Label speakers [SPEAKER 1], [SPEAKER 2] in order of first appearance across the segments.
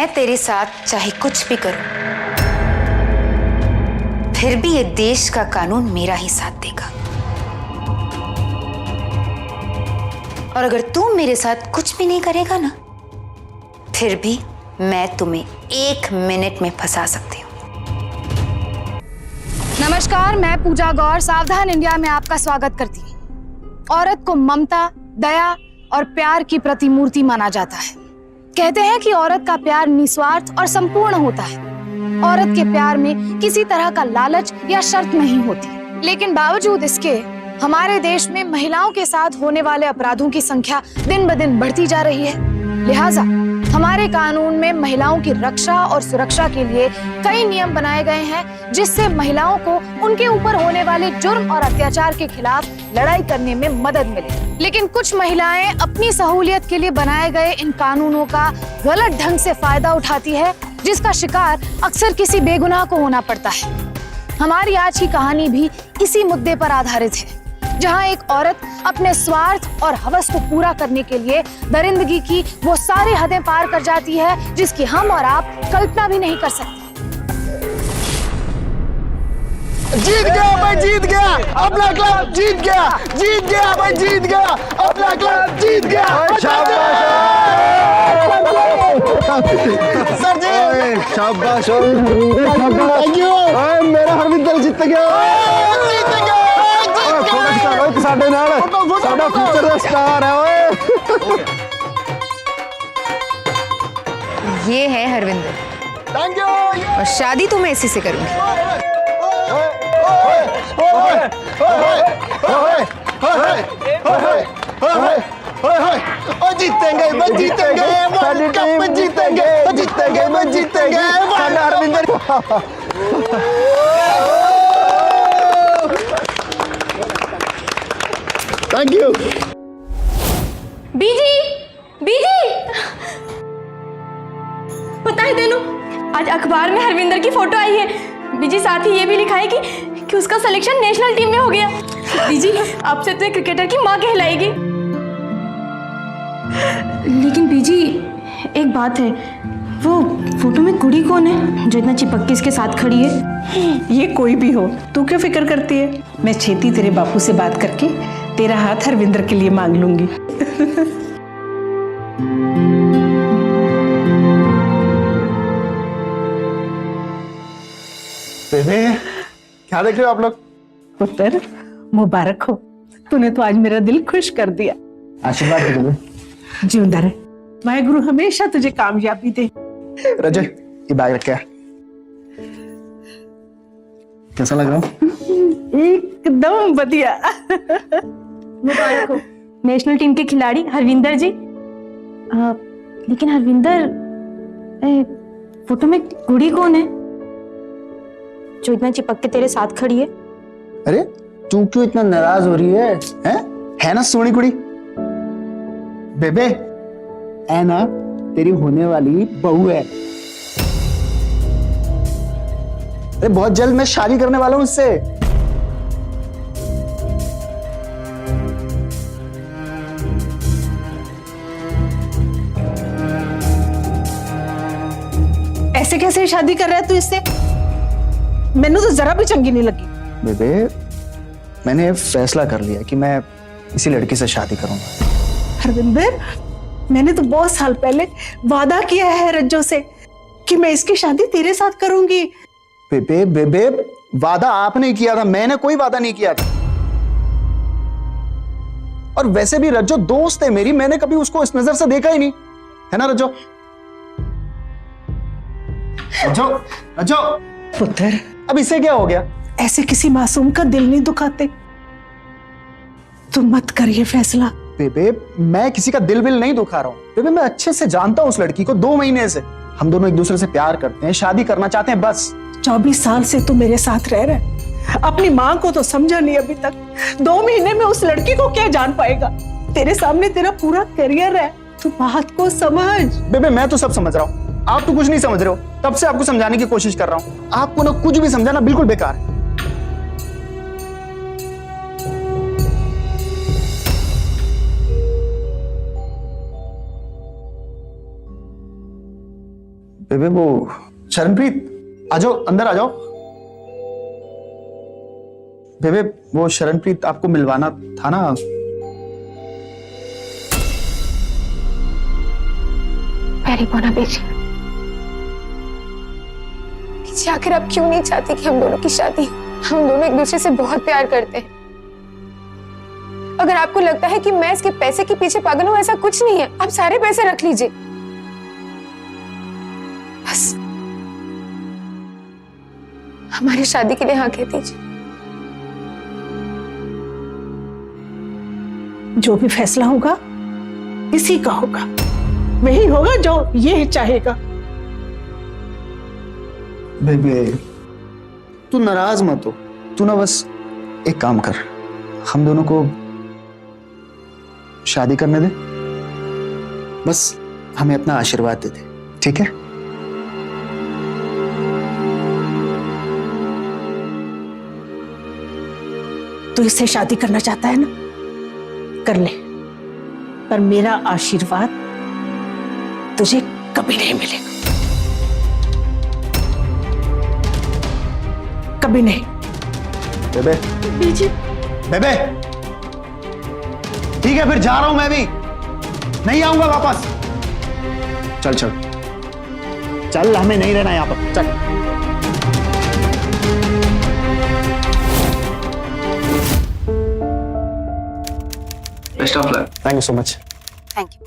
[SPEAKER 1] मैं तेरे साथ चाहे कुछ भी करूं, फिर भी ये देश का कानून मेरा ही साथ देगा। और अगर तू मेरे साथ कुछ भी नहीं करेगा ना, फिर भी मैं तुम्हें 1 मिनट में फंसा सकती हूँ।
[SPEAKER 2] नमस्कार, मैं पूजा गौर सावधान इंडिया में आपका स्वागत करती हूँ। औरत को ममता, दया और प्यार की प्रतिमूर्ति माना जाता है। कहते हैं कि औरत का प्यार निस्वार्थ और संपूर्ण होता है। औरत के प्यार में किसी तरह का लालच या शर्त नहीं होती। लेकिन बावजूद इसके हमारे देश में महिलाओं के साथ होने वाले अपराधों की संख्या दिन ब दिन बढ़ती जा रही है। लिहाजा हमारे कानून में महिलाओं की रक्षा और सुरक्षा के लिए कई नियम बनाए गए हैं, जिससे महिलाओं को उनके ऊपर होने वाले जुर्म और अत्याचार के खिलाफ लड़ाई करने में मदद मिले। लेकिन कुछ महिलाएं अपनी सहूलियत के लिए बनाए गए इन कानूनों का गलत ढंग से फायदा उठाती है, जिसका शिकार अक्सर किसी बेगुनाह को होना पड़ता है। हमारी आज की कहानी भी इसी मुद्दे पर आधारित है, जहां एक औरत अपने स्वार्थ और हवस को पूरा करने के लिए दरिंदगी की वो सारी हदें पार कर जाती है, जिसकी हम और आप कल्पना भी नहीं कर सकते।
[SPEAKER 3] जीत गया भाई, जीत गया अपना क्लब, जीत गया भाई, जीत गया अपना क्लब, जीत गया। सर जी शाबाश, थैंक यू। मेरा हरविंदर जीत गया, साडे नाल साडा फ्यूचर दा स्टार है। ओए
[SPEAKER 1] ये है हरविंदर,
[SPEAKER 3] थैंक यू।
[SPEAKER 1] और शादी तो मैं इसी से करूंगी।
[SPEAKER 3] जीतेंगे, जीतेंगे, कप जीतेंगे, जीतेंगे, जीतेंगे। Harvinder thank you.
[SPEAKER 4] बीजी, बीजी, पता है तेनू, आज अखबार में हरविंदर की फोटो आई है। बीजी, साथ ही ये भी लिखा है कि उसका सिलेक्शन नेशनल टीम में हो गया। बीजी, आपसे तो क्रिकेटर की माँ कहलाएगी। लेकिन बीजी, एक बात है, वो फोटो में कुड़ी कौन है जो इतना चिपक के इसके साथ खड़ी है?
[SPEAKER 5] ये कोई भी हो, तू क्यों फिक्र करती है? मैं छेती तेरे बापू से बात करके तेरा हाथ हरविंदर के लिए मांग लूंगी।
[SPEAKER 3] बेबे, क्या देख रहे हो आप लोग?
[SPEAKER 5] पुत्र, मुबारक हो, तूने तो आज मेरा दिल खुश कर दिया।
[SPEAKER 3] आशीर्वाद दे।
[SPEAKER 5] जिंदा रहे, वाहेगुरु हमेशा तुझे कामयाबी दे।
[SPEAKER 3] रजय, ये बैग रख के आ। कैसा लग रहा हूँ?
[SPEAKER 5] एकदम बढ़िया।
[SPEAKER 4] मुबारक हो नेशनल टीम के खिलाड़ी हरविंदर जी। लेकिन हरविंदर, फोटो में कुड़ी कौन है जो इतना चिपक के तेरे साथ खड़ी है?
[SPEAKER 3] अरे तू क्यों इतना नाराज हो रही है? है ना सोनी कुड़ी? बेबे, है ना तेरी होने वाली बहू है। अरे बहुत जल्द मैं शादी करने वाला हूं उससे।
[SPEAKER 5] ऐसे कैसे शादी कर रहा है तू इससे? मैंने तो जरा भी चंगी नहीं लगी।
[SPEAKER 3] बेबे, मैंने फैसला कर लिया कि मैं इसी लड़की से शादी करूंगा।
[SPEAKER 5] हरविंदर, मैंने तो बहुत साल पहले वादा किया है रज्जो से कि मैं इसकी शादी तेरे साथ करूंगी।
[SPEAKER 3] बेबे बेबे, वादा आपने किया था, मैंने कोई वादा नहीं किया था। और वैसे भी रज्जो दोस्त है मेरी, मैंने कभी उसको इस नजर से देखा ही नहीं, है ना रज्जो? रज्जो, रज्जो।
[SPEAKER 5] पुत्र,
[SPEAKER 3] अब इससे क्या हो गया?
[SPEAKER 5] ऐसे किसी मासूम का दिल नहीं दुखाते। तुम मत करिए फैसला।
[SPEAKER 3] बेबे, मैं किसी का दिल विल नहीं दुखा रहा हूं। बेबे, मैं अच्छे से जानता हूं उस लड़की को, 2 महीने से हम दोनों एक दूसरे से प्यार करते हैं, शादी करना चाहते हैं बस।
[SPEAKER 5] 24 साल से तू मेरे साथ रह रहा है, अपनी माँ को तो समझा नहीं अभी तक। 2 महीने में उस लड़की को क्या जान पाएगा? तेरे सामने तेरा पूरा करियर है, तू बात को समझ।
[SPEAKER 3] बेबे, मैं तो सब समझ रहा हूँ, आप तो कुछ नहीं समझ रहे हो। तब से आपको समझाने की कोशिश कर रहा हूँ, आपको ना कुछ भी समझाना बिल्कुल बेकार है। बेबे वो शरणप्रीत आ जाओ, अंदर आ जाओ। बेबे वो शरणप्रीत आपको मिलवाना था ना।
[SPEAKER 2] पैरी पोना बेची आखिर आप क्यों नहीं चाहती कि हम दोनों की शादी? हम दोनों एक दूसरे से बहुत प्यार करते हैं। अगर आपको लगता है कि मैं इसके पैसे के पीछे पागल हूं, ऐसा कुछ नहीं है। आप सारे पैसे रख लीजिए, बस हमारी शादी के लिए हाँ कह दीजिए।
[SPEAKER 5] जो भी फैसला होगा इसी का होगा, वही होगा जो ये चाहेगा।
[SPEAKER 3] बेबे तू नाराज मत हो, तू ना बस एक काम कर, हम दोनों को शादी करने दे, बस हमें अपना आशीर्वाद दे दे, ठीक है?
[SPEAKER 5] तू इससे शादी करना चाहता है ना, कर ले, पर मेरा आशीर्वाद तुझे कभी नहीं मिलेगा, कभी नहीं।
[SPEAKER 3] बेबे बेबे ठीक है, फिर जा रहा हूं मैं भी, नहीं आऊंगा वापस। चल चल चल, हमें नहीं रहना यहां पर, चल।
[SPEAKER 6] Best of luck.
[SPEAKER 3] Thank you so much.
[SPEAKER 1] Thank you.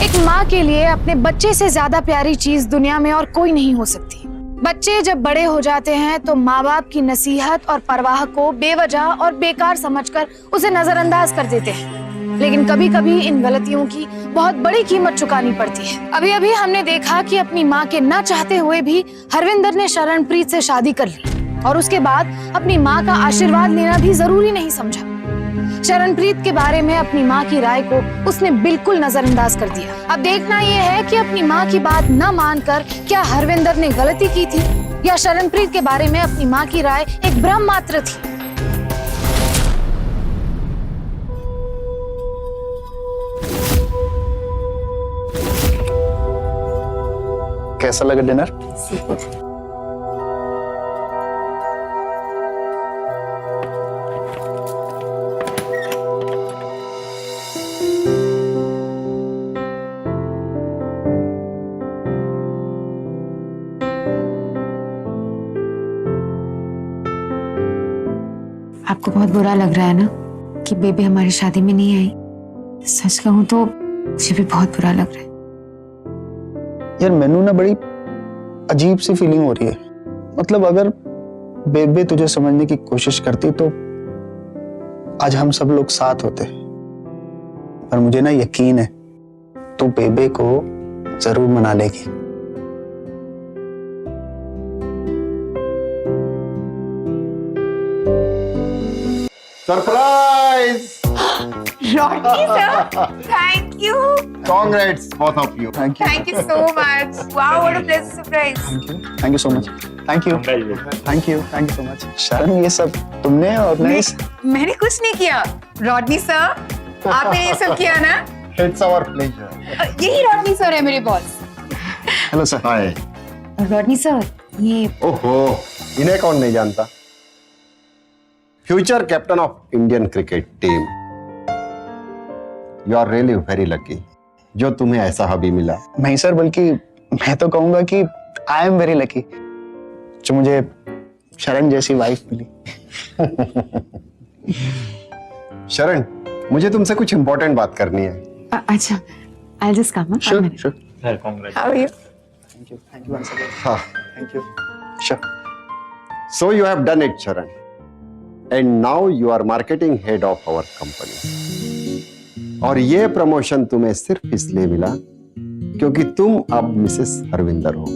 [SPEAKER 2] एक माँ के लिए अपने बच्चे से ज्यादा प्यारी चीज दुनिया में और कोई नहीं हो सकती। बच्चे जब बड़े हो जाते हैं तो माँ बाप की नसीहत और परवाह को बेवजह और बेकार समझकर उसे नजरअंदाज कर देते हैं, लेकिन कभी कभी इन गलतियों की बहुत बड़ी कीमत चुकानी पड़ती है। अभी अभी हमने देखा कि अपनी माँ के न चाहते हुए भी हरविंदर ने शरणप्रीत से शादी कर ली और उसके बाद अपनी माँ का आशीर्वाद लेना भी जरूरी नहीं समझा। शरणप्रीत के बारे में अपनी माँ की राय को उसने बिल्कुल नजरअंदाज कर दिया। अब देखना यह है कि अपनी माँ की बात न मानकर क्या हरविंदर ने गलती की थी या शरणप्रीत के बारे में अपनी माँ की राय एक भ्रम मात्र थी।
[SPEAKER 3] कैसा लगा डिनर?
[SPEAKER 1] आपको बहुत बुरा लग रहा है ना कि बेबी हमारी शादी में नहीं आई? सच कहूं तो मुझे भी बहुत बुरा लग रहा है।
[SPEAKER 3] यार मैनू ना बड़ी अजीब सी फीलिंग हो रही है। मतलब अगर बेबे तुझे समझने की कोशिश करती तो आज हम सब लोग साथ होते, पर मुझे ना यकीन है तू बेबे को जरूर मना लेगी।
[SPEAKER 7] Surprise!
[SPEAKER 1] Rowdy sir, thank you.
[SPEAKER 7] Congrats, both of you.
[SPEAKER 3] Thank you,
[SPEAKER 1] Thank you so much. Wow, what a pleasant surprise.
[SPEAKER 3] Thank you so much. Thank you so much. शरण, ये सब तुमने ऑर्गेनाइज?
[SPEAKER 1] मैंने कुछ नहीं किया। रॉडनी सर, आपने ये सब किया ना?
[SPEAKER 7] It's our pleasure.
[SPEAKER 1] यही रॉडनी सर है मेरे boss.
[SPEAKER 3] Hello sir.
[SPEAKER 7] Hi.
[SPEAKER 1] Rodney sir, ये
[SPEAKER 7] ओहो, इन्हें कौन नहीं जानता? Future captain of Indian cricket team. You are really very lucky जो तुम्हें ऐसा हबी मिला।
[SPEAKER 3] नहीं सर, बल्कि मैं तो कहूंगा कि आई एम वेरी लकी जो मुझे शरण जैसी वाइफ मिली।
[SPEAKER 7] शरण, मुझे तुमसे कुछ इंपॉर्टेंट बात करनी है।
[SPEAKER 1] अच्छा, I'll just come.
[SPEAKER 3] Sure sure.
[SPEAKER 1] How are you?
[SPEAKER 3] Thank you once again.
[SPEAKER 7] हाँ,
[SPEAKER 3] thank you. Sure.
[SPEAKER 7] so you have done it, Sharan, and now you are marketing head of our company. और ये promotion तुम्हें सिर्फ इसलिए मिला क्योंकि तुम अब मिसेस हरविंदर हो,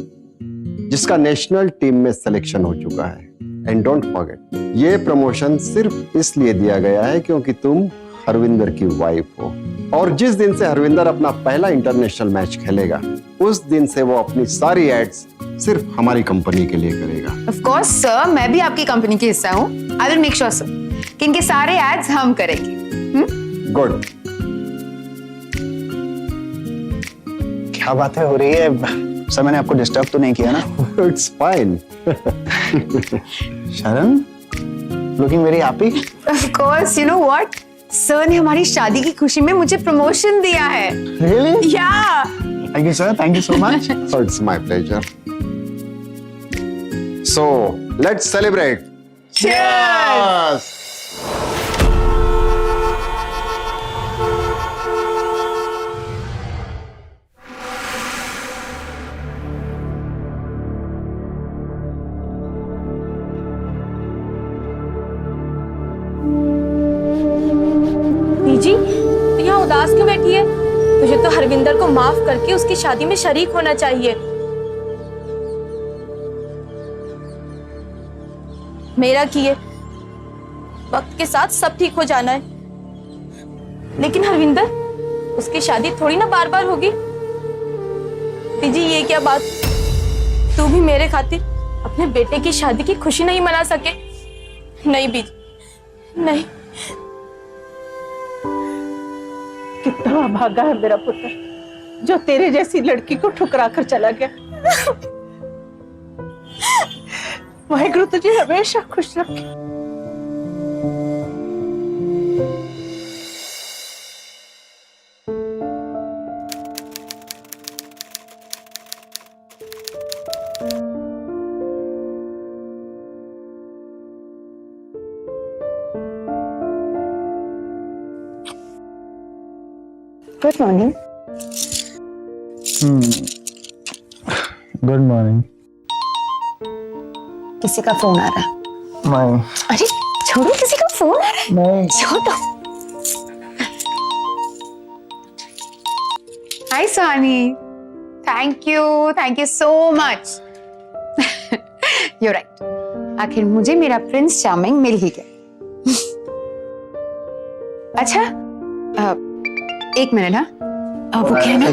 [SPEAKER 7] जिसका नेशनल टीम में सिलेक्शन हो चुका है। एंड डोंट फॉरगेट, ये प्रमोशन सिर्फ इसलिए दिया गया है क्योंकि तुम हरविंदर की वाइफ हो। और जिस दिन से हरविंदर अपना पहला इंटरनेशनल मैच खेलेगा उस दिन से वो अपनी सारी एड्स सिर्फ हमारी कंपनी के लिए करेगा।
[SPEAKER 1] ऑफ कोर्स सर, मैं भी आपकी कंपनी की हिस्सा हूँ। I will make sure sir कि इनके सारे एड्स हम करेंगे।
[SPEAKER 7] गुड।
[SPEAKER 3] क्या बातें हो रही है सर, मैंने आपको डिस्टर्ब तो नहीं किया ना?
[SPEAKER 7] It's fine.
[SPEAKER 3] Sharan, looking very happy.
[SPEAKER 1] Of course, you know what, sir ने हमारी शादी की खुशी में मुझे प्रमोशन दिया है।
[SPEAKER 3] रियली?
[SPEAKER 1] या
[SPEAKER 3] thank you sir, thank you so much.
[SPEAKER 7] It's my pleasure. So let's celebrate. Cheers!
[SPEAKER 4] दीजी, तो यहाँ उदास क्यों बैठी है? तुझे तो हरविंदर को माफ करके उसकी शादी में शरीक होना चाहिए। मेरा किए वक्त के साथ सब ठीक हो जाना है, लेकिन हरविंदर, उसकी शादी थोड़ी ना बार बार होगी। दीजी, ये क्या बात? तू भी मेरे खातिर अपने बेटे की शादी की खुशी नहीं मना सके? नहीं बीजी, नहीं।
[SPEAKER 5] कितना भागा है मेरा पुत्र जो तेरे जैसी लड़की को ठुकरा कर चला गया। वाहिगुरु तुझे हमेशा खुश रखे।
[SPEAKER 1] Good morning.
[SPEAKER 3] Good morning.
[SPEAKER 1] किसी का फोन आ रहा है।
[SPEAKER 3] नहीं
[SPEAKER 1] अरे छोड़ो, किसी का फोन आ रहा है।
[SPEAKER 3] नहीं।
[SPEAKER 1] छोड़ो। Hi Suhani, thank you so much. You right, आखिर मुझे मेरा प्रिंस चार्मिंग मिल ही गया। अच्छा, एक मिनट। हाँ, वो क्या है ना,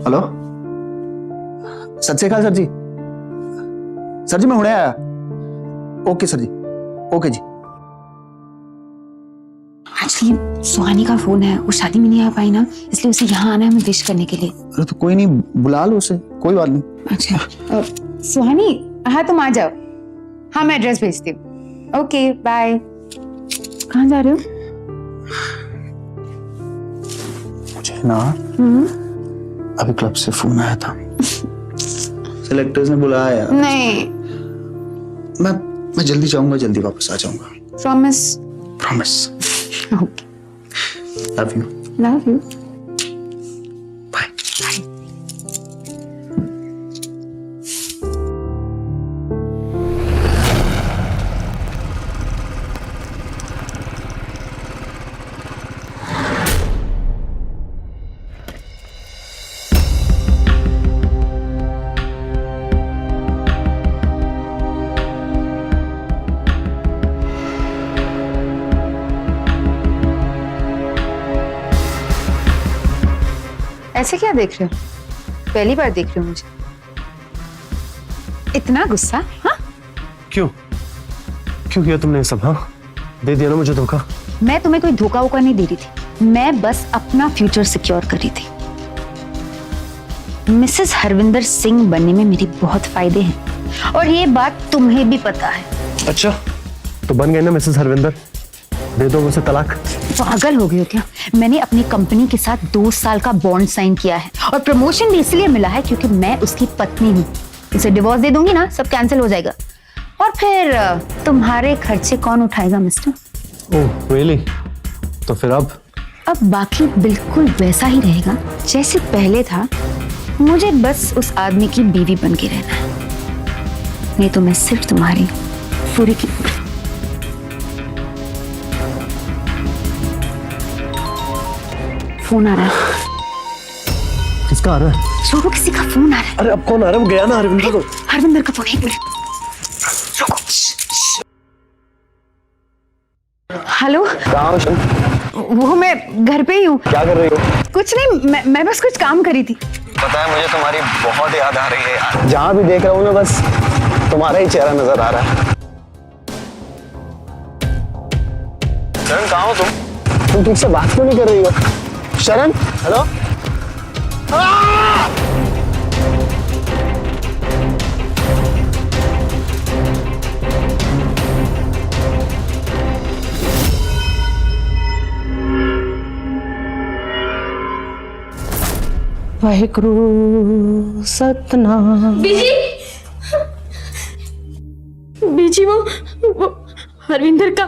[SPEAKER 3] हेलो, सत श्री अकाल सर जी। सर जी मैं हुणे आया। ओके सर जी, ओके जी।
[SPEAKER 1] एक्चुअली सुहानी का फोन है, वो शादी में नहीं आ पाई ना, इसलिए उसे यहाँ आना है हमें विश करने के लिए।
[SPEAKER 3] अरे तो कोई नहीं, बुला लो उसे, कोई बात नहीं।
[SPEAKER 1] अच्छा सुहानी, हाँ तुम आ जाओ। हाँ मैं एड्रेस भेजती हूँ। Okay bye. कहाँ जा रहे हो?
[SPEAKER 3] मुझे ना अभी क्लब से फोन आया था। सेलेक्टर्स ने बुलाया।
[SPEAKER 1] नहीं,
[SPEAKER 3] मैं जल्दी जाऊंगा, जल्दी वापस आ जाऊंगा।
[SPEAKER 1] Promise?
[SPEAKER 3] Promise.
[SPEAKER 1] Okay,
[SPEAKER 3] love you.
[SPEAKER 1] Love you.
[SPEAKER 3] Bye.
[SPEAKER 1] ऐसे क्या देख रहे हो? पहली बार देख रहे हो मुझे? इतना गुस्सा? हाँ,
[SPEAKER 8] क्यों क्यों किया तुमने ये सब? हाँ, दे दिया ना मुझे धोखा।
[SPEAKER 1] मैं तुम्हें कोई धोखा वोखा नहीं दे रही थी, मैं बस अपना फ्यूचर सिक्योर कर रही थी। मिसेस हरविंदर सिंह बनने में मेरे बहुत फायदे हैं और ये बात तुम्हें भी पता है।
[SPEAKER 8] अच्छा, तो बन गए ना मिसेस हरविंदर, दे दो मुझे तलाक।
[SPEAKER 1] पागल हो गए हो क्या? मैंने अपनी कंपनी के साथ 2 साल का बॉन्ड साइन किया है और प्रमोशन भी इसलिए मिला है क्योंकि मैं उसकी पत्नी हूँ। उसे डिवोर्स दे दूंगी ना, सब कैंसिल हो जाएगा और फिर तुम्हारे खर्चे कौन उठाएगा मिस्टर?
[SPEAKER 8] Oh really? तो फिर अब
[SPEAKER 1] बाकी बिल्कुल वैसा ही रहेगा जैसे पहले था। मुझे बस उस आदमी की बीवी बन के रहना है, नहीं तो मैं सिर्फ तुम्हारी पूरी की पूरी। फोन आ रहा है।
[SPEAKER 8] किसका आ रहा है?
[SPEAKER 1] छोड़ो, किसी का फोन आ रहा है।
[SPEAKER 8] अरे अब कौन आ रहा है? वो गया ना हरविंदर को।
[SPEAKER 1] हरविंदर का फोन, एक मिनट रुको। हेलो, वो मैं घर पे ही हूँ।
[SPEAKER 3] क्या कर रही हो?
[SPEAKER 1] कुछ नहीं, मैं बस कुछ काम करी थी।
[SPEAKER 3] पता है मुझे तुम्हारी बहुत याद आ रही है यार। जहाँ भी देख रहा हूँ ना बस तुम्हारा ही चेहरा नजर आ रहा है। शरण कहाँ हो तुम ठीक से बात क्यों नहीं कर रही हो? शरण, हेलो।
[SPEAKER 5] वाहिगुरु सतनाम।
[SPEAKER 4] बीजी वो हरविंदर का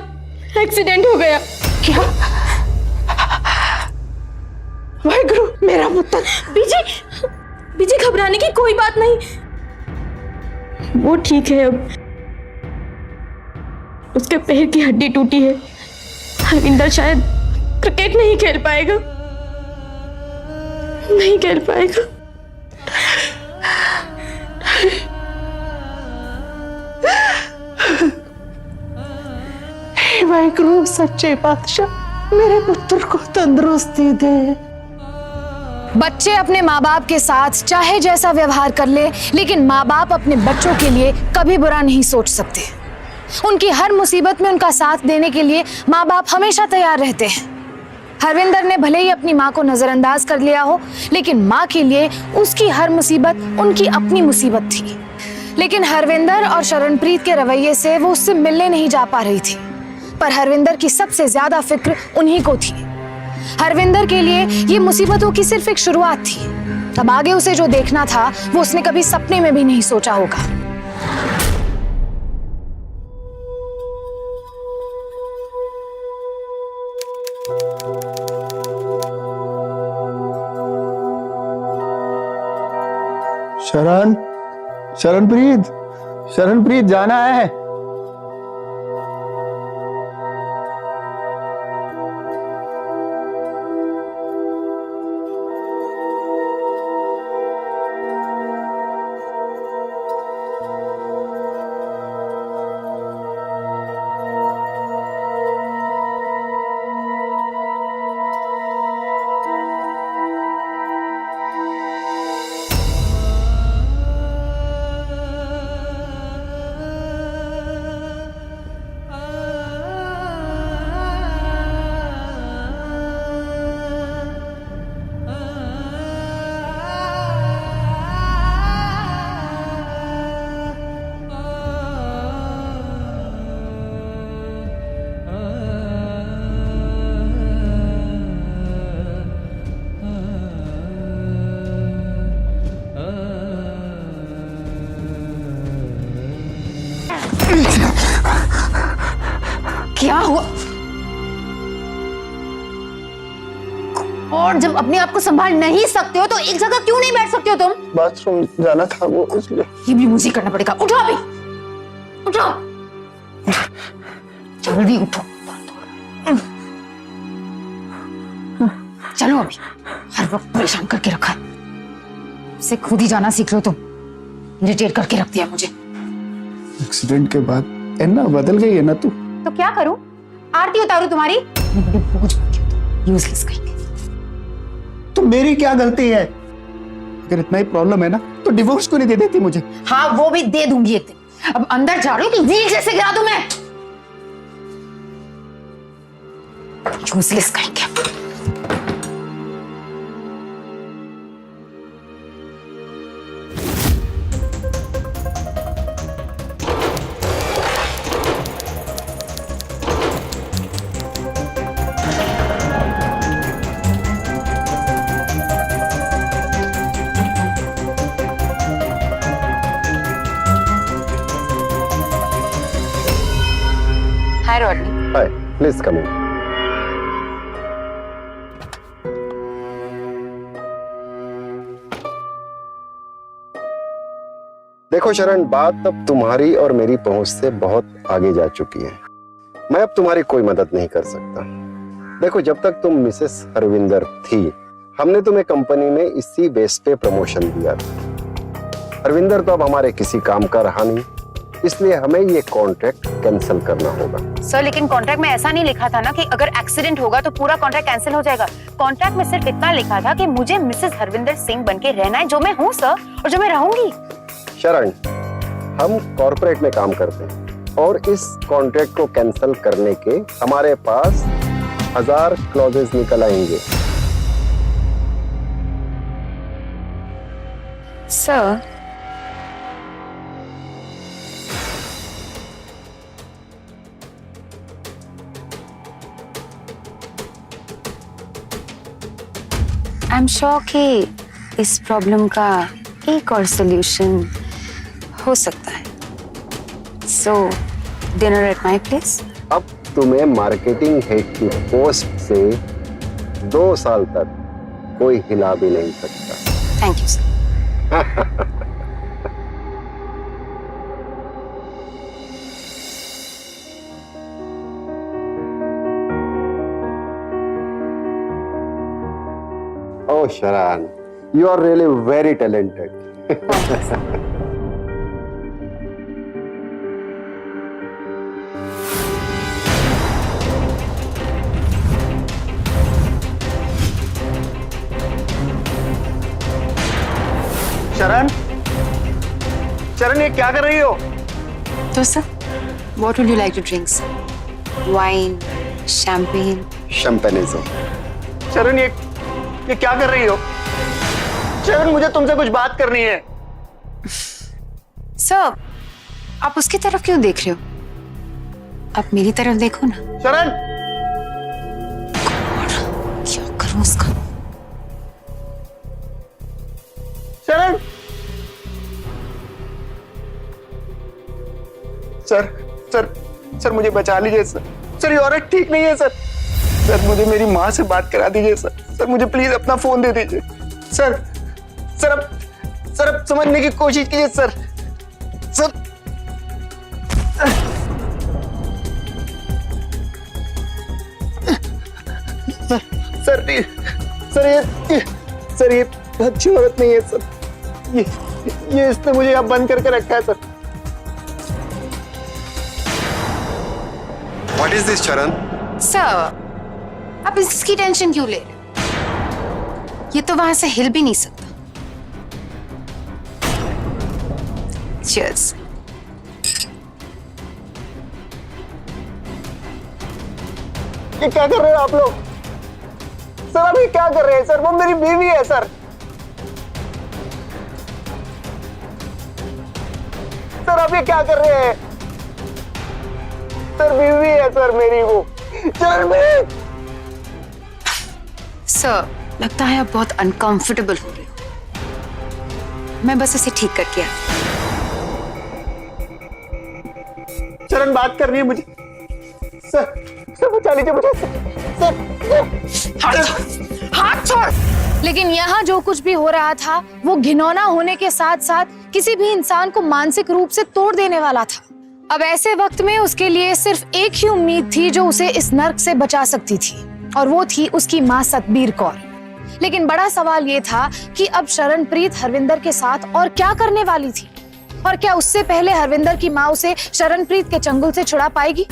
[SPEAKER 4] एक्सीडेंट हो गया।
[SPEAKER 5] क्या? वाहिगुरु मेरा पुत्र।
[SPEAKER 4] बीजी बीजी घबराने की कोई बात नहीं, वो ठीक है। अब उसके पैर की हड्डी टूटी है। हरविंदर शायद क्रिकेट नहीं खेल पाएगा, नहीं खेल पाएगा।
[SPEAKER 5] हे वाहिगुरु सच्चे पातशाह मेरे पुत्र को तंदुरुस्ती दे।
[SPEAKER 2] बच्चे अपने माँ बाप के साथ चाहे जैसा व्यवहार कर ले, लेकिन माँ बाप अपने बच्चों के लिए कभी बुरा नहीं सोच सकते। उनकी हर मुसीबत में उनका साथ देने के लिए माँ बाप हमेशा तैयार रहते हैं। हरविंदर ने भले ही अपनी माँ को नजरअंदाज कर लिया हो, लेकिन माँ के लिए उसकी हर मुसीबत उनकी अपनी मुसीबत थी। लेकिन हरविंदर और शरणप्रीत के रवैये से वो उससे मिलने नहीं जा पा रही थी। पर हरविंदर की सबसे ज्यादा फिक्र उन्हीं को थी। हरविंदर के लिए ये मुसीबतों की सिर्फ एक शुरुआत थी। अब आगे उसे जो देखना था वो उसने कभी सपने में भी नहीं सोचा होगा।
[SPEAKER 3] शरणप्रीत जाना है।
[SPEAKER 1] क्या हुआ? और जब अपने आप को संभाल नहीं सकते हो तो एक जगह क्यों नहीं बैठ सकते हो तुम?
[SPEAKER 3] बाथरूम जाना था वो, इसलिए।
[SPEAKER 1] ये भी मुझे करना पड़ेगा। उठो अभी, उठो, जल्दी उठो। चलो अभी, हर वक्त परेशान करके रखा है। से खुद ही जाना सीख लो तुम। इरिटेट करके रख दिया मुझे।
[SPEAKER 3] एक्सीडेंट के बाद एन्ना बदल गई है ना तू।
[SPEAKER 1] तो क्या करूं? आरती उतारूं तुम्हारी? बोझ यूजलेस कहीं।
[SPEAKER 3] तो मेरी क्या गलती है? अगर इतना ही प्रॉब्लम है ना तो डिवोर्स क्यों नहीं दे देती मुझे?
[SPEAKER 1] हाँ वो भी दे दूंगी एक दिन। अब अंदर जा रही हूँ कि व्हील जैसे गिरा दूं मैं? यूजलेस कहेंगे। Hi, Rodney.
[SPEAKER 7] Hi, please come in. देखो शरण, बात अब तुम्हारी और मेरी पहुंच से बहुत आगे जा चुकी है। मैं अब तुम्हारी कोई मदद नहीं कर सकता। देखो, जब तक तुम मिसेस हरविंदर थी, हमने तुम्हें कंपनी में इसी बेस पे प्रमोशन दिया था। हरविंदर तो अब हमारे किसी काम का रहा नहीं, इसलिए हमें ये कॉन्ट्रैक्ट कैंसिल करना होगा।
[SPEAKER 1] सर लेकिन कॉन्ट्रैक्ट में ऐसा नहीं लिखा था ना कि अगर एक्सीडेंट होगा तो पूरा कॉन्ट्रैक्ट कैंसिल हो जाएगा। कॉन्ट्रैक्ट में सिर्फ इतना लिखा था कि मुझे मिसेस हरविंदर सिंह बनके रहना है, जो मैं हूँ सर, और जो मैं रहूंगी।
[SPEAKER 7] शरण, हम कॉर्पोरेट में काम करते हैं और इस कॉन्ट्रैक्ट को कैंसिल करने के हमारे पास 1000 क्लॉजेस निकल आएंगे।
[SPEAKER 1] सर आई एम श्योर कि इस प्रॉब्लम का एक और सॉल्यूशन हो सकता है। सो डिनर एट माय प्लेस।
[SPEAKER 7] अब तुम्हें मार्केटिंग हेड की पोस्ट से 2 साल तक कोई हिला भी नहीं सकता।
[SPEAKER 1] Thank you sir.
[SPEAKER 7] Oh, Sharan, you are really very talented.
[SPEAKER 3] शरण, शरण ये क्या कर रही हो?
[SPEAKER 1] तो sir what would you like to drink? Wine, champagne?
[SPEAKER 7] शैंपेनिज्म।
[SPEAKER 3] शरण ये क्या कर रही हो? शरण मुझे तुमसे कुछ बात करनी है।
[SPEAKER 1] सर आप उसकी तरफ क्यों देख रहे हो? आप मेरी तरफ देखो ना।
[SPEAKER 3] शरण,
[SPEAKER 1] क्या करूं उसका?
[SPEAKER 3] शरण, सर सर सर मुझे बचा लीजिए सर। सर ये औरत ठीक नहीं है सर। सर मुझे मेरी माँ से बात करा दीजिए सर। सर मुझे प्लीज अपना फोन दे दीजिए सर। सर अब समझने की कोशिश कीजिए सर। सर सर ये अच्छी औरत नहीं है सर। ये इसने मुझे यहाँ बंद करके रखा है sir.
[SPEAKER 7] What is this, Sharan?
[SPEAKER 1] Sir आप इसकी टेंशन क्यों ले रहे हो? ये तो वहां से हिल भी नहीं सकता। Cheers.
[SPEAKER 3] ये क्या कर रहे हो आप लोग? सर आप ये क्या कर रहे हैं सर? वो मेरी बीवी है सर। सर आप ये क्या कर रहे हैं? सर बीवी है सर मेरी वो। शर्मिंद!
[SPEAKER 1] सर लगता है आप बहुत अनकंफर्टेबल हो रहे हो। मैं बस इसे ठीक करके आती हूँ।
[SPEAKER 3] शरण बात करनी है मुझे। सर बचा लीजिए मुझे सर।
[SPEAKER 2] हाथ छोड़। लेकिन यहाँ जो कुछ भी हो रहा था वो घिनौना होने के साथ साथ किसी भी इंसान को मानसिक रूप से तोड़ देने वाला था। अब ऐसे वक्त में उसके लिए सिर्फ एक ही उम्मीद थी जो उसे इस नर्क से बचा सकती थी, और वो थी उसकी माँ सतबीर कौर। लेकिन बड़ा सवाल ये था कि अब शरणप्रीत हरविंदर के साथ और क्या करने वाली थी, और क्या उससे पहले हरविंदर की माँ उसे शरणप्रीत के चंगुल से छुड़ा पाएगी?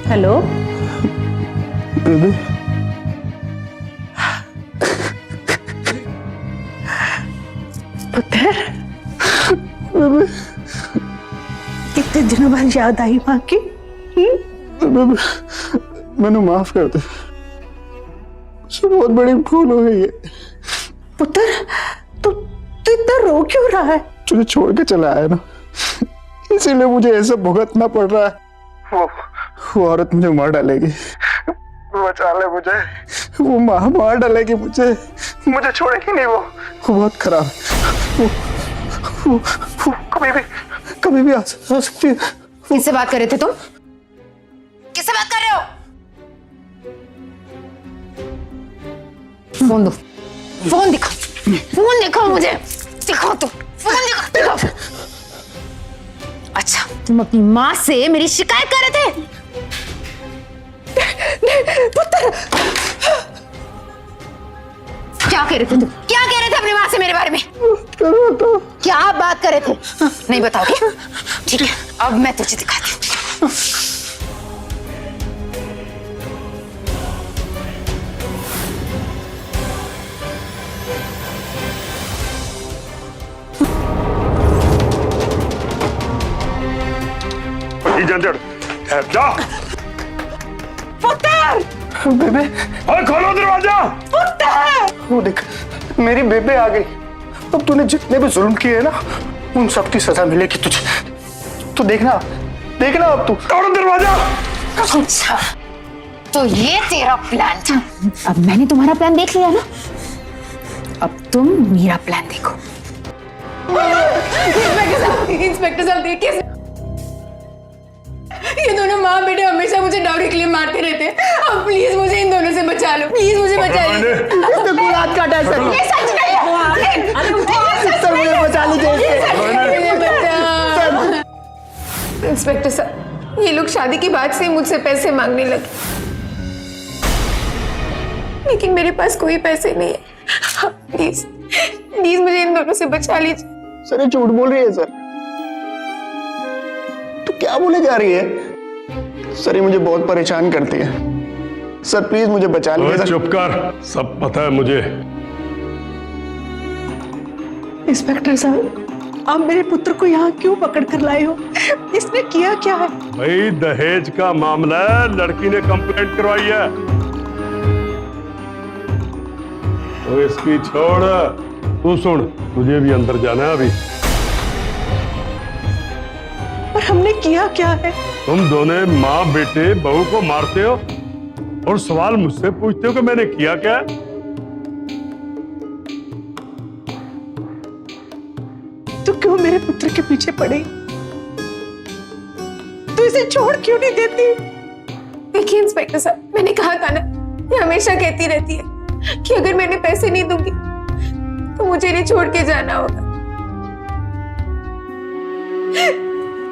[SPEAKER 5] हेलो
[SPEAKER 3] बेबी,
[SPEAKER 5] पुत्र, कितने दिनों बाद याद आई माँ की?
[SPEAKER 3] बेबी मैंने माफ कर दे। मुझसे बहुत बड़ी भूल हो गई है।
[SPEAKER 5] पुत्र तू इतना रो क्यों रहा है?
[SPEAKER 3] तुझे छोड़ के चला आया ना, इसीलिए मुझे ऐसा भुगतना पड़ रहा है। वो औरत मुझे मार डालेगी। बचा ले मुझे, वो मार डालेगी मुझे छोड़ेगी नहीं। वो बहुत खराब है। वो कभी भी आ सकती है।
[SPEAKER 1] किससे बात कर रहे थे तुम? किससे बात कर रहे हो? फोन दो, फोन दिखाओ मुझे, दिखाओ तो, फोन दिखाओ। अच्छा, तुम अपनी माँ से मेरी शिकायत कर रहे थे? पुत्र, क्या कह रहे थे तुम? क्या कह रहे थे अपनी माँ से मेरे बारे में? क्या बात कर रहे थे? नहीं बताओगे? ठीक है, अब मैं तुझे दिखाती हूँ।
[SPEAKER 9] जा
[SPEAKER 3] बेबे,
[SPEAKER 9] खोलो दरवाजा।
[SPEAKER 3] वो देख, मेरी बेबे आ गई। अब तूने जितने भी जुल्म किए हैं ना, उन सब की सजा मिलेगी तुझे। तू देखना अब तू।
[SPEAKER 9] तोड़ो दरवाजा।
[SPEAKER 1] अच्छा, तो ये तेरा प्लान था। अब मैंने तुम्हारा प्लान देख लिया ना, अब तुम मेरा प्लान देखो।
[SPEAKER 10] इंस्पेक्टर साहब देखिए, ये दोनों माँ बेटे हमेशा मुझे डाउरी के लिए मारते रहते हैं। अब प्लीज मुझे इन दोनों से बचा लो, प्लीज मुझे बचा लो।
[SPEAKER 3] हाथ काटा सर।
[SPEAKER 1] ये सच नहीं है।
[SPEAKER 3] सर मुझे बचा लीजिए।
[SPEAKER 10] इंस्पेक्टर साहब, ये लोग शादी के बाद से मुझसे पैसे मांगने लगे, लेकिन मेरे पास कोई पैसे नहीं है। प्लीज प्लीज मुझे इन दोनों से बचा लीजिए।
[SPEAKER 3] सर ये झूठ बोल रही है सर। तू क्या बोले जा रही है? सर ये मुझे बहुत परेशान करती है। सर प्लीज मुझे बचा लीजिए।
[SPEAKER 9] चुप कर, सब पता है मुझे।
[SPEAKER 5] इंस्पेक्टर साहब, आप मेरे पुत्र को यहाँ क्यों पकड़ कर लाए हो? इसने किया क्या है?
[SPEAKER 9] भाई दहेज का मामला है, लड़की ने कंप्लेंट करवाई है। तो इसकी छोड़, तू सुन, तुझे भी अंदर जाना है अभी।
[SPEAKER 5] और हमने किया क्या है?
[SPEAKER 9] तुम दोनों माँ बेटे बहू को मारते हो और सवाल मुझसे पूछते हो कि मैंने किया क्या?
[SPEAKER 5] तू क्यों मेरे पुत्र के पीछे पड़ी? तू इसे छोड़ क्यों नहीं देती?
[SPEAKER 10] देखिए इंस्पेक्टर साहब, मैंने कहा था ना, ये हमेशा कहती रहती है कि अगर मैंने पैसे नहीं दूंगी तो मुझे नहीं छोड़ के जाना होगा।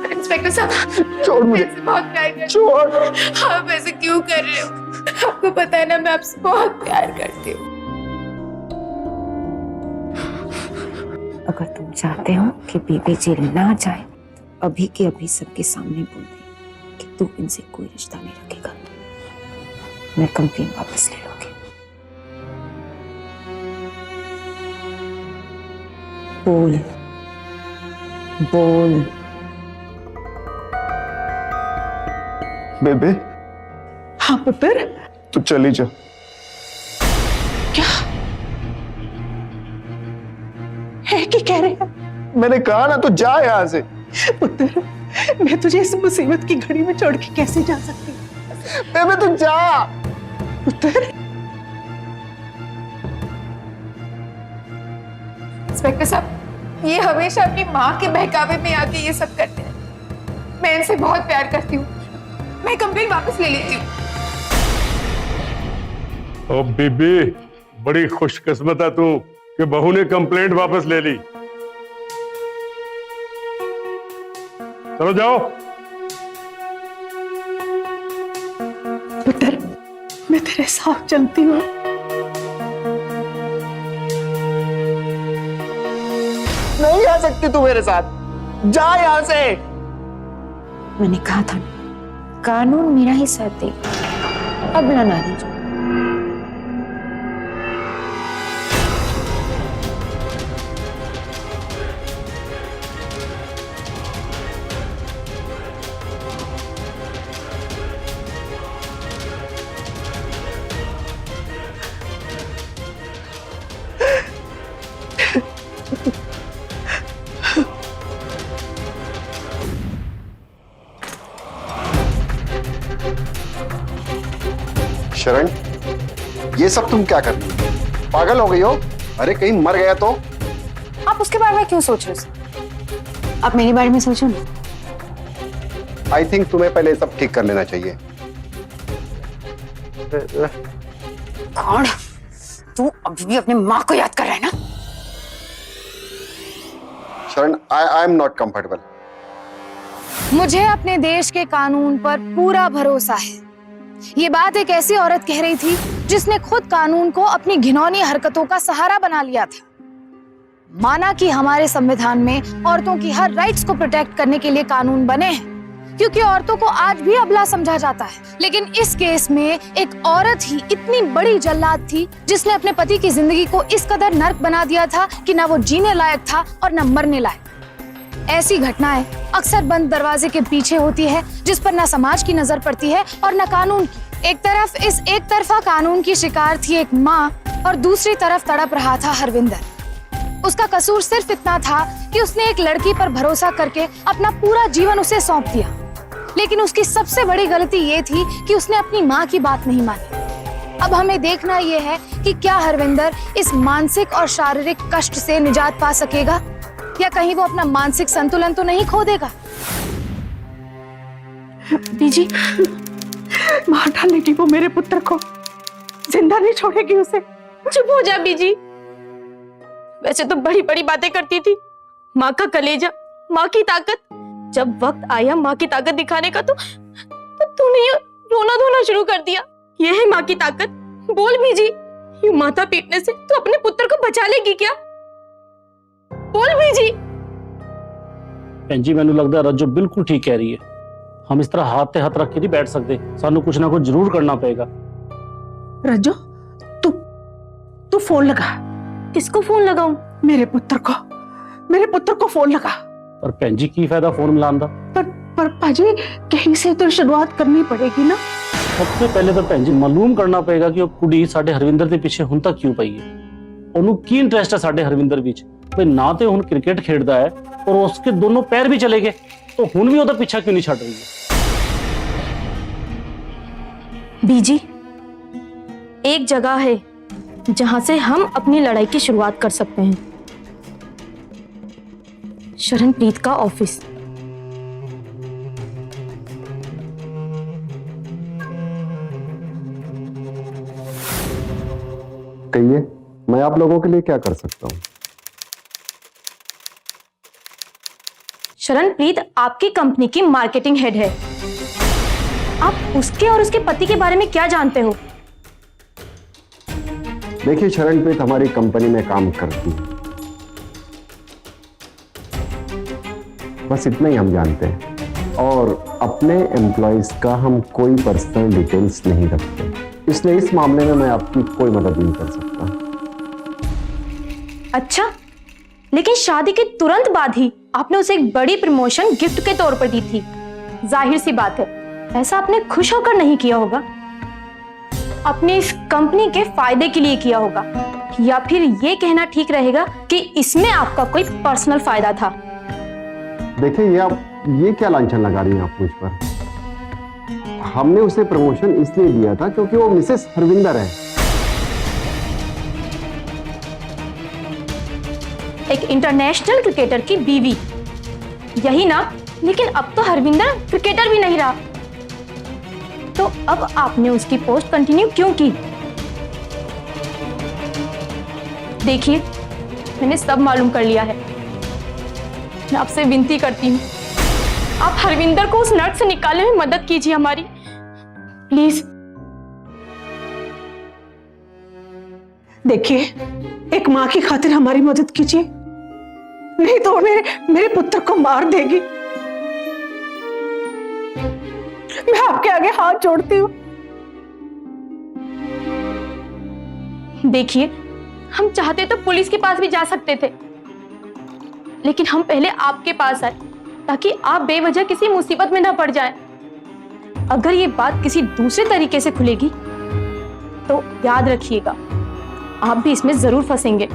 [SPEAKER 10] इंस्पेक्टर साहब,
[SPEAKER 3] छोड़ मुझे।
[SPEAKER 10] बहुत प्यार करती
[SPEAKER 3] छोड़।
[SPEAKER 10] आप ऐसे क्यों कर रहे हो? आपको पता है ना, मैं आपसे बहुत प्यार करती हूँ।
[SPEAKER 1] अगर तुम चाहते हो कि बेबी जेल ना जाए, तो अभी के अभी सबके सामने बोल दे कि तू इनसे कोई रिश्ता नहीं रखेगा। मैं कंप्लेन वापस ले लूंगी। बोल बोल।
[SPEAKER 3] बेबे।
[SPEAKER 5] हाँ पुत्र।
[SPEAKER 3] तू चली जा।
[SPEAKER 5] क्या है कि कह रहे हैं?
[SPEAKER 3] मैंने कहा ना, तू जा यहाँ से।
[SPEAKER 5] पुत्र, मैं तुझे इस मुसीबत की घड़ी में छोड़ के कैसे जा सकती हूँ?
[SPEAKER 3] बेबे तू जा।
[SPEAKER 5] पुत्र,
[SPEAKER 10] इंस्पेक्टर साहब, ये हमेशा अपनी माँ के बहकावे में आके ये सब करते हैं। मैं इनसे बहुत प्यार करती हूँ, मैं कंप्लेंट वापस ले लेती हूँ।
[SPEAKER 9] ओ बीबी, बड़ी खुशकिस्मत है तू कि बहू ने कंप्लेंट वापस ले ली। चलो जाओ।
[SPEAKER 5] पुत्र, मैं तेरे साथ चलती हूँ।
[SPEAKER 3] नहीं आ सकती तू मेरे साथ। जा यहाँ से।
[SPEAKER 1] मैंने कहा था कानून मेरा ही साथ दे। अब ना दीजिए।
[SPEAKER 7] शरण, ये सब तुम क्या कर रही हो? पागल हो गई हो? अरे कहीं मर गया तो?
[SPEAKER 1] आप उसके बारे में क्यों सोच रहे हो? आप मेरे बारे में सोचो ना।
[SPEAKER 7] आई थिंक तुम्हें पहले सब ठीक कर लेना चाहिए।
[SPEAKER 1] गॉड, तू अभी भी अपने माँ को याद कर रहा है ना?
[SPEAKER 7] शरण, आई एम नॉट कंफर्टेबल।
[SPEAKER 2] मुझे अपने देश के कानून पर पूरा भरोसा है। ये बात एक ऐसी औरत कह रही थी जिसने खुद कानून को अपनी घिनौनी हरकतों का सहारा बना लिया था। माना कि हमारे संविधान में औरतों की हर राइट्स को प्रोटेक्ट करने के लिए कानून बने हैं, क्योंकि औरतों को आज भी अबला समझा जाता है। लेकिन इस केस में एक औरत ही इतनी बड़ी जल्लाद थी जिसने अपने पति की जिंदगी को इस कदर नर्क बना दिया था कि ना वो जीने लायक था और ना मरने लायक। ऐसी घटनाएं अक्सर बंद दरवाजे के पीछे होती है, जिस पर ना समाज की नजर पड़ती है और ना कानून की। एक तरफ इस एक तरफा कानून की शिकार थी एक माँ और दूसरी तरफ तड़प रहा था हरविंदर। उसका कसूर सिर्फ इतना था कि उसने एक लड़की पर भरोसा करके अपना पूरा जीवन उसे सौंप दिया। लेकिन उसकी सबसे बड़ी गलती ये थी कि उसने अपनी माँ की बात नहीं मानी। अब हमें देखना ये है कि क्या हरविंदर इस मानसिक और शारीरिक कष्ट से निजात पा सकेगा, या कहीं वो अपना मानसिक संतुलन तो नहीं खो देगा।
[SPEAKER 5] बीजी, मार डालेगी वो मेरे पुत्र को, जिंदा नहीं छोड़ेगी उसे।
[SPEAKER 4] चुप हो जा बीजी। वैसे तो बड़ी बड़ी बातें करती थी, माँ का कलेजा, माँ की ताकत। जब वक्त आया माँ की ताकत दिखाने का तो तूने ये रोना धोना शुरू कर दिया। ये है माँ की ताकत। बोल बीजी, यूं माथा पीटने से तू अपने पुत्र को बचा लेगी क्या? बोल बीजी।
[SPEAKER 8] ਭੈਣ ਜੀ ਮੈਨੂੰ ਲੱਗਦਾ ਰੱਜੋ ਬਿਲਕੁਲ ਠੀਕ ਕਹਿ ਰਹੀ ਹੈ। हम इस तरह हाथ ते हाथ रख के नहीं बैठ सकते, सानू कुछ ना कुछ जरूर करना पड़ेगा।
[SPEAKER 5] रज्जो, तू फोन लगा।
[SPEAKER 4] किसको फोन लगाऊं?
[SPEAKER 5] मेरे पुत्र को फोन लगा।
[SPEAKER 8] पर भैन जी की फायदा फोन मिलाने दा?
[SPEAKER 5] पर पाजी, कहीं से तो शुरुआत करनी पड़ेगी ना।
[SPEAKER 8] सबसे पहले तो भैन जी मालूम करना पड़ेगा कि वो कुड़ी साडे हरविंदर दे पीछे हुण तक क्यों पई है। ਉਹਨੂੰ ਕੀ ਇੰਟਰਸਟ ਹੈ ਸਾਡੇ ਹਰਵਿੰਦਰ ਵਿੱਚ? ਵੀ ਨਾ ਤੇ ਹੁਣ ਕ੍ਰਿਕਟ ਖੇਡਦਾ ਹੈ और उसके दोनों पैर भी चले गए, तो हुण भी ਉਹਦਾ पीछा क्यों नहीं छड़ रही है?
[SPEAKER 4] बीजी, एक जगह है जहां से हम अपनी लड़ाई की शुरुआत कर सकते हैं। शरणप्रीत का ऑफिस।
[SPEAKER 7] कहिए, मैं आप लोगों के लिए क्या कर सकता हूँ?
[SPEAKER 4] शरणप्रीत आपकी कंपनी की मार्केटिंग हेड है। आप उसके और उसके पति के बारे में क्या जानते हो?
[SPEAKER 7] देखिए, शरणप्रीत हमारी कंपनी में काम करती है, बस इतना ही हम जानते हैं। और अपने एम्प्लॉयज का हम कोई पर्सनल डिटेल्स नहीं रखते, इसलिए इस मामले में मैं आपकी कोई मदद नहीं कर सकता।
[SPEAKER 4] अच्छा, लेकिन शादी के तुरंत बाद ही आपने उसे एक बड़ी प्रमोशन गिफ्ट के तौर पर दी थी। जाहिर सी बात है, ऐसा आपने खुश होकर नहीं किया होगा, अपने इस कंपनी के फायदे के लिए किया होगा, या फिर ये कहना ठीक रहेगा कि इसमें आपका कोई पर्सनल फायदा था।
[SPEAKER 7] देखिए, ये क्या लांछन लगा रही हैं आप मुझ पर? हमने उसे प्रमोशन इसलिए दिया था क्योंकि वो मिसेस हरविंदर है।
[SPEAKER 4] एक इंटरनेशनल क्रिकेटर की बीवी, यही ना? लेकिन अब तो हरविंदर क्रिकेटर भी नहीं रहा, तो अब आपने उसकी पोस्ट कंटिन्यू क्यों की? देखिए, मैंने सब मालूम कर लिया है। मैं आपसे विनती करती हूँ, आप हरविंदर को उस नर्क से निकालने में मदद कीजिए हमारी, प्लीज।
[SPEAKER 5] देखिए, एक माँ की खातिर हमारी मदद कीजिए, नहीं तो मेरे पुत्र को मार देगी। मैं आपके आगे हाथ जोड़ती हूँ।
[SPEAKER 4] देखिए, हम चाहते तो पुलिस के पास भी जा सकते थे, लेकिन हम पहले आपके पास आए ताकि आप बेवजह किसी मुसीबत में ना पड़ जाएं। अगर ये बात किसी दूसरे तरीके से खुलेगी तो याद रखिएगा, आप भी इसमें जरूर फंसेंगे।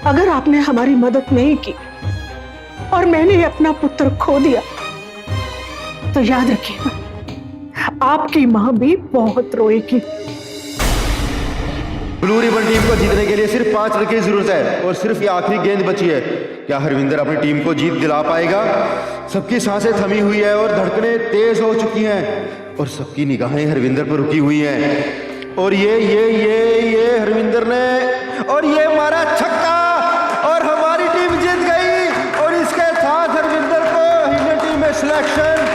[SPEAKER 5] अगर आपने हमारी मदद नहीं की और मैंने अपना पुत्र खो दिया तो याद रखिएगा, आपकी मां भी बहुत रोएगी।
[SPEAKER 11] ब्लू रिबन टीम को जीतने के लिए सिर्फ 5 रन की जरूरत है और सिर्फ ये आखिरी गेंद बची है। क्या हरविंदर अपनी टीम को जीत दिला पाएगा? सबकी सांसें थमी हुई है और धड़कनें तेज हो चुकी हैं और सबकी निगाहें हरविंदर पर रुकी हुई हैं। और ये हरविंदर ने और ये मारा छक्का और हमारी टीम जीत गई और इसके साथ हरविंदर को इंडियन टीम में सिलेक्शन।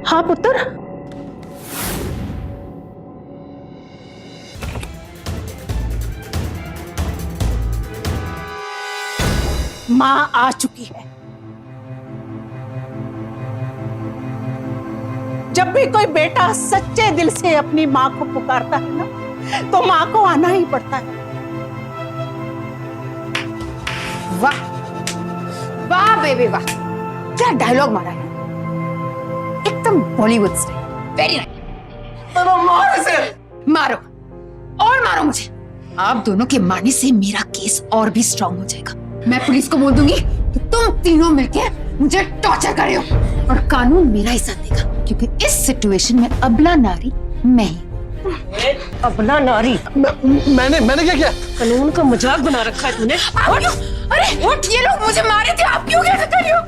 [SPEAKER 5] हाँ पुत्र, माँ आ चुकी है। जब भी कोई बेटा सच्चे दिल से अपनी माँ को पुकारता है ना, तो माँ को आना ही पड़ता है।
[SPEAKER 1] वाह वाह बेबी वाह, क्या डायलॉग मारा है, एकदम बॉलीवुड स्टाइल, वेरी नाइस। मारो इसे, मारो और मारो मुझे। आप दोनों के मारने से मेरा केस और भी स्ट्रांग हो जाएगा। मैं पुलिस को बोल दूंगी कि तुम तीनों मिलके मुझे टॉर्चर कर रहे हो और कानून मेरा ही साथ देगा, क्योंकि इस सिचुएशन में अबला नारी मैं ही।
[SPEAKER 5] अबला नारी?
[SPEAKER 9] मैंने क्या किया?
[SPEAKER 5] कानून का मजाक बना रखा है तूने।
[SPEAKER 1] अरे ये लोग मुझे मारे थे, आप क्यों कैसे कर रही हो?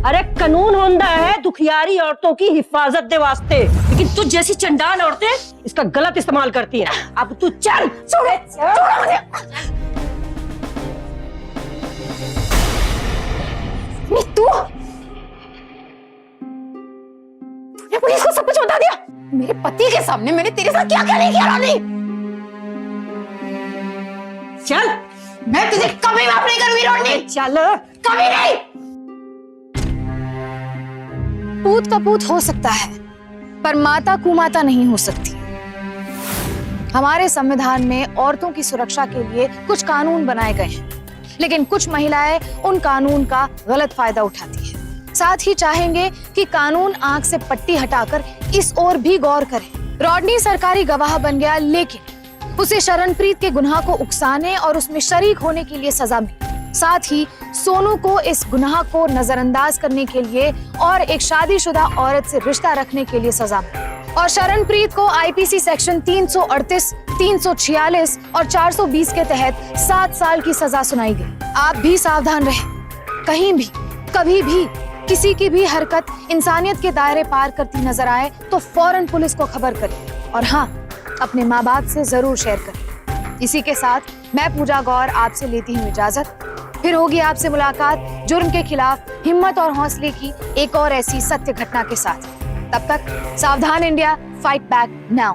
[SPEAKER 5] अरे कानून होता है दुखियारी औरतों की हिफाजत दे वास्ते, लेकिन तू जैसी चंडाल औरतें इसका गलत इस्तेमाल करती हैं। अब तू चल।
[SPEAKER 1] छोड़ो मुझे। तूने पुलिस को सब कुछ बता दिया? मेरे पति के सामने मैंने तेरे साथ क्या क्या नहीं किया रानी?
[SPEAKER 5] चल।
[SPEAKER 1] मैं तुझे कभी माफ नहीं करूंगी रोशनी।
[SPEAKER 5] चल।
[SPEAKER 1] कभी नहीं।
[SPEAKER 2] पूत कपूत हो सकता है, पर माता कुमाता नहीं हो सकती। हमारे संविधान में औरतों की सुरक्षा के लिए कुछ कानून बनाए गए हैं, लेकिन कुछ महिलाएं उन कानून का गलत फायदा उठाती है। साथ ही चाहेंगे कि कानून आंख से पट्टी हटाकर इस ओर भी गौर करे। रॉडनी सरकारी गवाह बन गया, लेकिन उसे शरणप्रीत के गुनाह को उकसाने और उसमें शरीक होने के लिए सजा मिली। साथ ही सोनू को इस गुनाह को नजरअंदाज करने के लिए और एक शादीशुदा औरत से रिश्ता रखने के लिए सजा मिली। और शरणप्रीत को आईपीसी सेक्शन 338, 346 और 420 के तहत 7 साल की सजा सुनाई गई। आप भी सावधान रहें। कहीं भी, कभी भी किसी की भी हरकत इंसानियत के दायरे पार करती नजर आए तो फौरन पुलिस को खबर करें और हाँ, अपने माँ बाप से जरूर शेयर करें। इसी के साथ मैं पूजा गौर आपसे लेती हूँ इजाजत। फिर होगी आपसे मुलाकात जुर्म के खिलाफ हिम्मत और हौसले की एक और ऐसी सत्य घटना के साथ। तब तक सावधान इंडिया, फाइट बैक नाउ।